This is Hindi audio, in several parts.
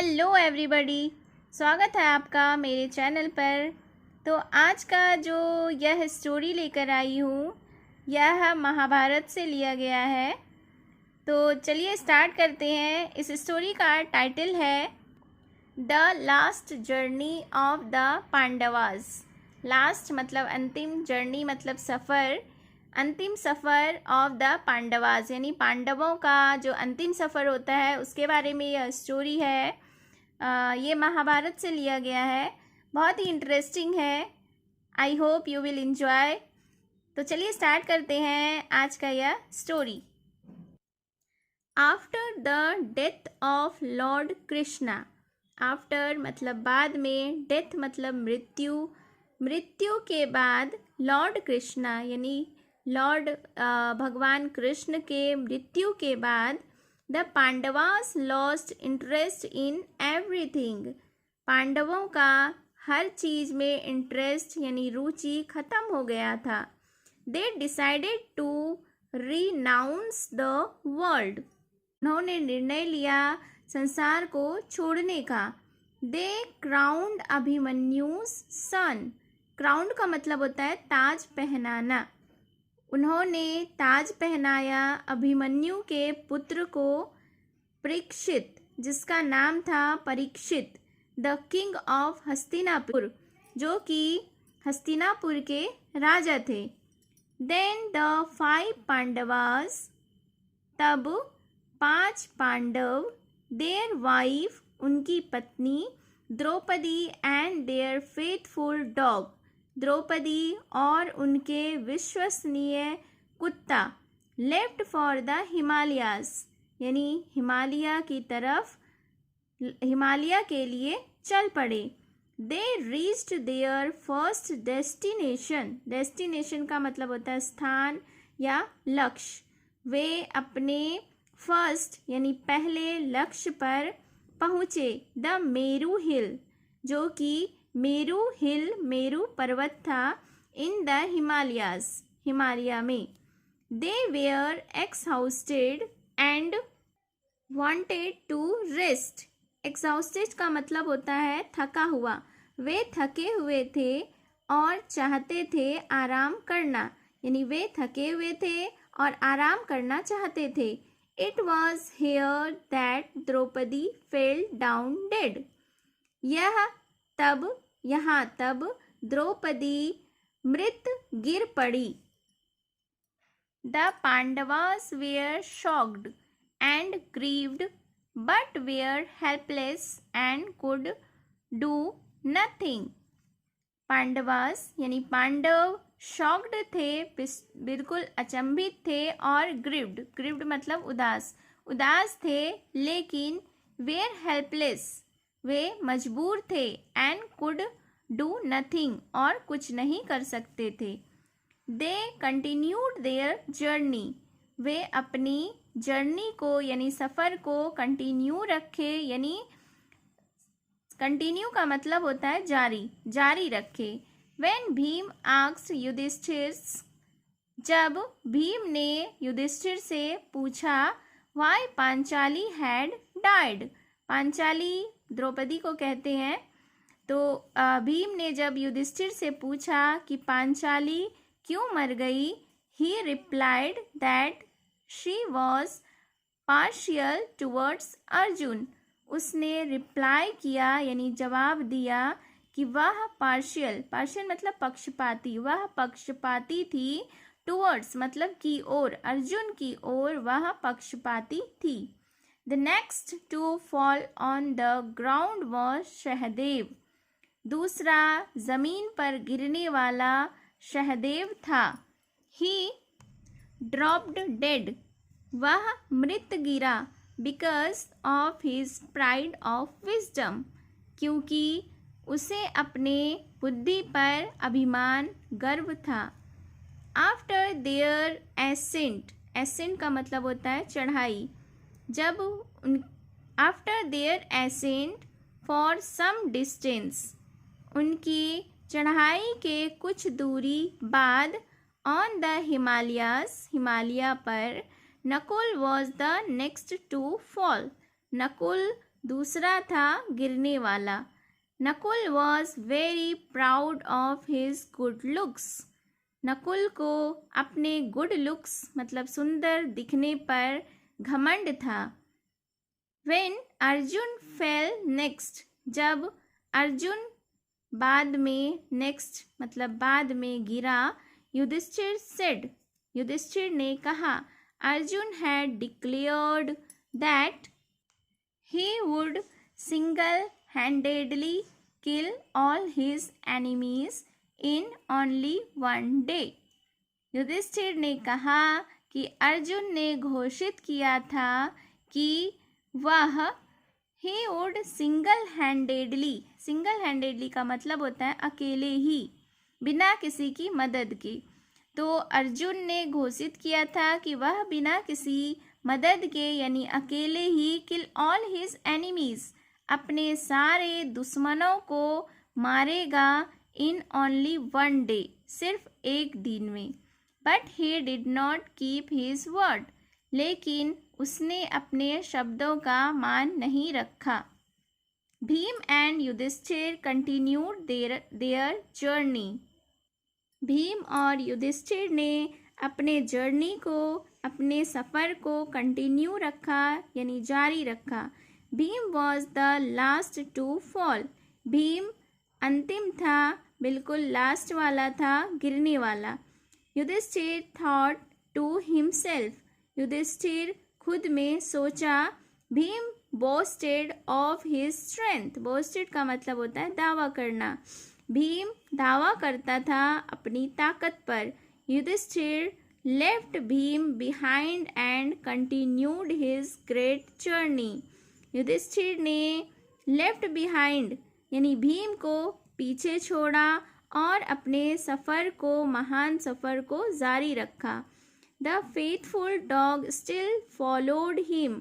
हेलो एवरीबॉडी, स्वागत है आपका मेरे चैनल पर। तो आज का जो यह स्टोरी लेकर आई हूँ यह महाभारत से लिया गया है। तो चलिए स्टार्ट करते हैं। इस स्टोरी का टाइटल है the last journey of the Pandavas. Last मतलब अंतिम, जर्नी मतलब सफ़र, अंतिम सफ़र ऑफ द पांडवास यानी पांडवों का जो अंतिम सफ़र होता है उसके बारे में यह स्टोरी है। ये महाभारत से लिया गया है, बहुत ही इंटरेस्टिंग है। I hope you will enjoy. तो चलिए स्टार्ट करते हैं आज का यह story. After the death of Lord Krishna, after मतलब बाद में, डेथ मतलब मृत्यु, मृत्यु के बाद लॉर्ड कृष्णा यानी लॉर्ड भगवान कृष्ण के मृत्यु के बाद the Pandavas lost interest in everything, पांडवों का हर चीज़ में इंटरेस्ट यानी रुचि खत्म हो गया था। They decided to renounce the world, उन्होंने निर्णय लिया संसार को छोड़ने का। दे क्राउंड अभिमन्युस सन, क्राउंड का मतलब होता है ताज पहनाना, उन्होंने ताज पहनाया अभिमन्यु के पुत्र को परीक्षित, जिसका नाम था Parikshit, the king of Hastinapur, जो कि हस्तिनापुर के राजा थे। देन द 5 पांडवास, तब 5 पांडव, देयर वाइफ उनकी पत्नी, Draupadi and their faithful dog, Draupadi और उनके विश्वसनीय कुत्ता, लेफ्ट फॉर द हिमालयास यानी हिमालय की तरफ, हिमालय के लिए चल पड़े। They reached their first destination, destination का मतलब होता है स्थान या लक्ष्य, वे अपने फर्स्ट यानी पहले लक्ष्य पर पहुँचे, द मेरू हिल, जो कि मेरू हिल, मेरू पर्वत था, इन द हिमालयास, हिमालय में। They were exhausted and wanted to rest, exhausted का मतलब होता है थका हुआ, वे थके हुए थे और चाहते थे आराम करना, यानी वे थके हुए थे और आराम करना चाहते थे। It was here that Draupadi fell down dead, यह तब, यहाँ तब द्रौपदी मृत गिर पड़ी। The Pandavas were shocked and grieved but were helpless and could do nothing, Pandavas यानी पांडव शॉक्ड थे, बिल्कुल अचंभित थे, और ग्रीव्ड, ग्रीव्ड मतलब उदास, उदास थे, लेकिन वेयर हेल्पलेस वे मजबूर थे, एंड कुड डू नथिंग और कुछ नहीं कर सकते थे। दे कंटिन्यूड देयर जर्नी, वे अपनी जर्नी को यानी सफ़र को कंटिन्यू रखे, यानी कंटिन्यू का मतलब होता है जारी, जारी रखे। व्हेन भीम आस्क्ड युधिष्ठिर, जब भीम ने युधिष्ठिर से पूछा, why Panchali had died, Panchali Draupadi को कहते हैं, तो भीम ने जब युधिष्ठिर से पूछा कि पांचाली क्यों मर गई, ही replied that she was partial towards Arjun, उसने रिप्लाई किया यानी जवाब दिया कि वह पार्शियल, पार्शियल मतलब पक्षपाती, वह पक्षपाती थी, टुवर्ड्स मतलब की ओर, अर्जुन की ओर वह पक्षपाती थी। The next to fall on the ground was Sahadeva, दूसरा जमीन पर गिरने वाला सहदेव था। ही ड्रॉप्ड डेड, वह मृत गिरा, because of his pride of wisdom, क्योंकि उसे अपने बुद्धि पर अभिमान, गर्व था। आफ्टर देयर एसेंट, एसेंट का मतलब होता है चढ़ाई, जब after their ascent for some distance, उनकी चढ़ाई के कुछ दूरी बाद, ऑन द हिमालयास, हिमालय पर, Nakul was the next to fall, Nakul दूसरा था गिरने वाला। Nakul was very proud of his good looks. Nakul को अपने गुड लुक्स मतलब सुंदर दिखने पर घमंड था। When अर्जुन fell next, जब अर्जुन बाद में नेक्स्ट मतलब बाद में गिरा, युधिष्ठिर सेड, युधिष्ठिर ने कहा, Arjun had declared that he would single handedly kill all his enemies in only one day. Yudhishthira ने कहा कि अर्जुन ने घोषित किया था कि वह ही वुड सिंगल हैंडेडली का मतलब होता है अकेले ही, बिना किसी की मदद के। तो अर्जुन ने घोषित किया था कि वह बिना किसी मदद के यानी अकेले ही किल ऑल हिज एनिमीज, अपने सारे दुश्मनों को मारेगा इन ओनली वन डे, सिर्फ एक दिन में। But he did not keep his word, लेकिन उसने अपने शब्दों का मान नहीं रखा। Bhim and Yudhishthira continued their journey. Bhim और युधिष्ठिर ने अपने जर्नी को, अपने सफ़र को कंटिन्यू रखा यानी जारी रखा। Bhim was the last to fall. Bhim अंतिम था, बिल्कुल लास्ट वाला था, गिरने वाला। Yudhishthira thought to himself, Yudhishthira खुद में सोचा। Bhim boasted of his strength, boasted का मतलब होता है दावा करना। भीम दावा करता था अपनी ताकत पर। Yudhishthira left Bhim behind and continued his great journey. Yudhishthira ने लेफ्ट बिहाइंड यानी भीम को पीछे छोड़ा और अपने सफ़र को, महान सफ़र को जारी रखा। The faithful dog still followed him,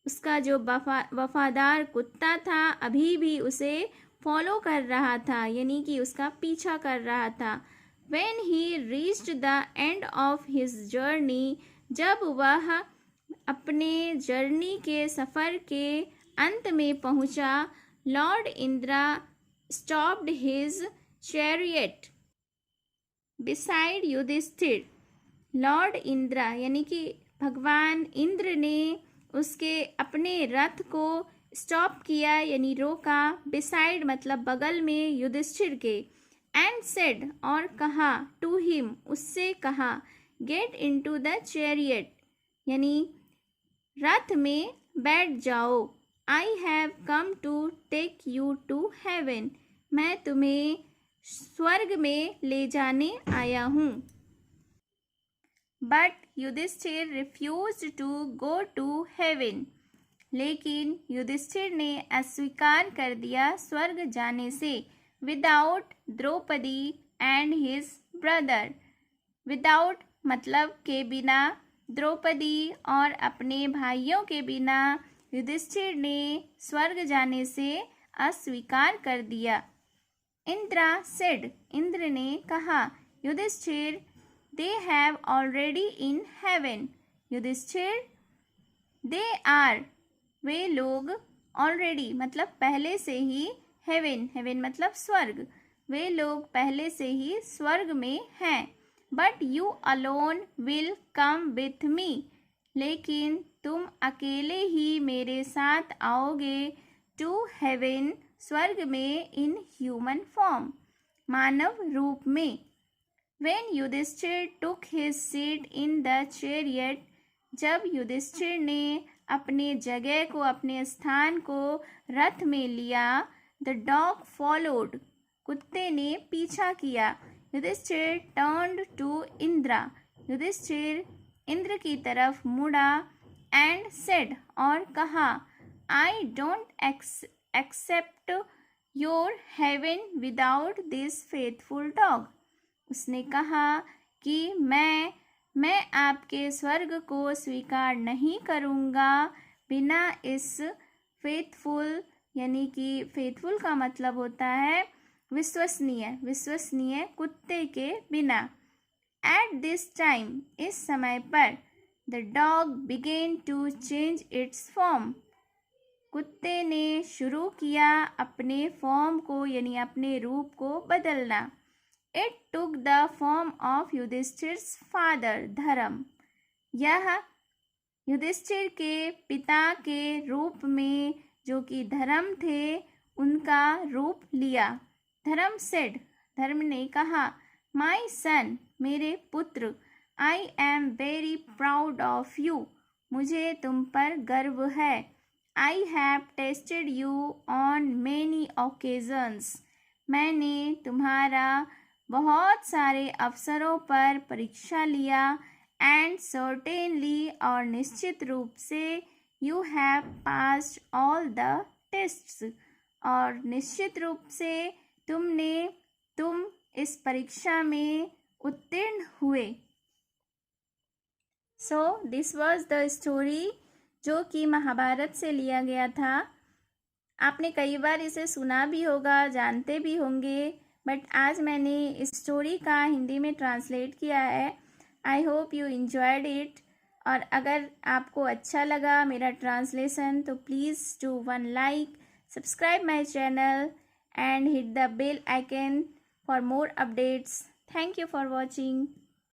उसका जो वफादार कुत्ता था अभी भी उसे फॉलो कर रहा था यानी कि उसका पीछा कर रहा था। When he reached the end of his journey, जब वह अपने जर्नी के सफ़र के अंत में पहुंचा, lord Indra stopped his chariot beside Yudhishthira. Lord Indra यानी कि भगवान इंद्र ने उसके अपने रथ को स्टॉप किया यानी रोका, बिसाइड मतलब बगल में, युधिष्ठिर के। एंड सेड और कहा, टू हिम उससे कहा, गेट इनटू द चैरियट यानी रथ में बैठ जाओ। I have come to take you to heaven, मैं तुम्हें स्वर्ग में ले जाने आया हूँ। But Yudhishthira refused to go to heaven, लेकिन युधिष्ठिर ने अस्वीकार कर दिया स्वर्ग जाने से। Without Draupadi and his brother, without मतलब के बिना, द्रौपदी और अपने भाइयों के बिना युधिष्ठिर ने स्वर्ग जाने से अस्वीकार कर दिया। इंद्रा सेड, इंद्र ने कहा, Yudhishthira they have already in heaven, Yudhishthira they are वे लोग, ऑलरेडी मतलब पहले से ही, हेवन हेवन मतलब स्वर्ग, वे लोग पहले से ही स्वर्ग में हैं। But you alone will come with me, लेकिन तुम अकेले ही मेरे साथ आओगे टू हेवन स्वर्ग में, इन ह्यूमन फॉर्म मानव रूप में। When Yudhishthir took his seat in the chariot, जब युधिष्ठिर ने अपने जगह को, अपने स्थान को रथ में लिया, the dog followed, कुत्ते ने पीछा किया। युधिष्ठिर turned to इंद्रा, युधिष्ठिर इंद्र की तरफ मुड़ा। and said और कहा, I don't accept your heaven without this faithful dog, उसने कहा कि मैं आपके स्वर्ग को स्वीकार नहीं करूँगा बिना इस फेथफुल यानी कि फेथफुल का मतलब होता है विश्वसनीय, विश्वसनीय कुत्ते के बिना। एट दिस टाइम, इस समय पर, the dog began to change its form, कुत्ते ने शुरू किया अपने फॉर्म को यानी अपने रूप को बदलना। It took the form of Yudhishthira's father Dharma. यह युधिष्ठिर के पिता के रूप में जो कि धर्म थे उनका रूप लिया। धर्म सेड, धर्म ने कहा, माई सन, मेरे पुत्र, I am very proud of you, मुझे तुम पर गर्व है। I have tested you on many occasions, मैंने तुम्हारा बहुत सारे अवसरों पर परीक्षा लिया। एंड सर्टेनली, और निश्चित रूप से, you have passed all the tests, और निश्चित रूप से तुम इस परीक्षा में उत्तीर्ण हुए। So this was the story जो कि महाभारत से लिया गया था। आपने कई बार इसे सुना भी होगा, जानते भी होंगे, बट आज मैंने इस स्टोरी का हिंदी में ट्रांसलेट किया है। I hope you enjoyed it. और अगर आपको अच्छा लगा मेरा ट्रांसलेशन तो please do one like, subscribe my channel and hit the bell icon for more updates. Thank you for watching.